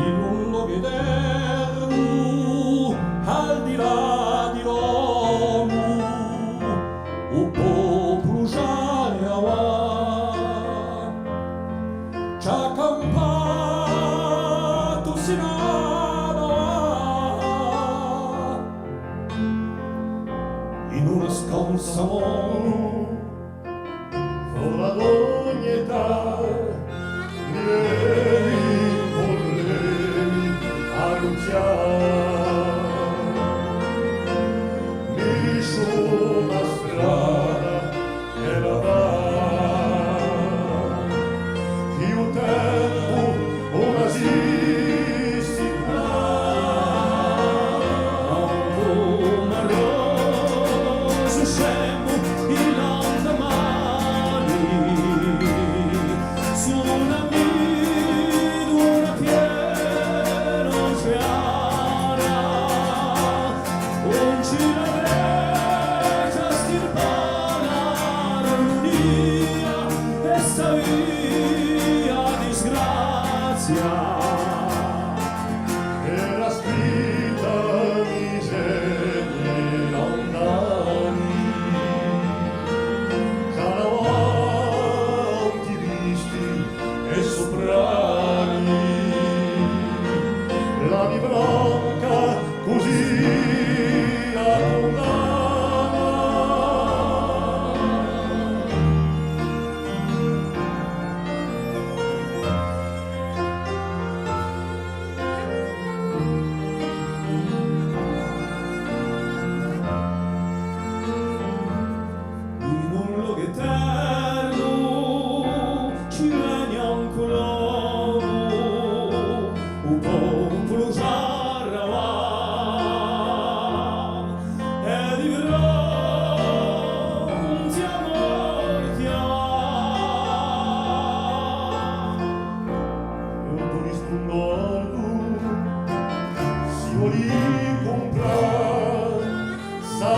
in un luogo eterno, al di là di l'uomo, un popolo già è avanti, ci ha campato sinano in una sconsa mono, con ad ogni età, miei volevi annunciare, mi sulla strada e la va, che un tempo una esisti qua, come roso scemo il londomani, su una midura piena oceana, un cilaregia stirpana l'armonia e sta via disgrazia. era scritta disegni lontani, caravanti visti e soprani, la vibranca così allontanava. In un luogo eterno ci regna un colore, un popolo già ravan, e di fronte a morti avan. Un turista un gordo si volì comprare, sa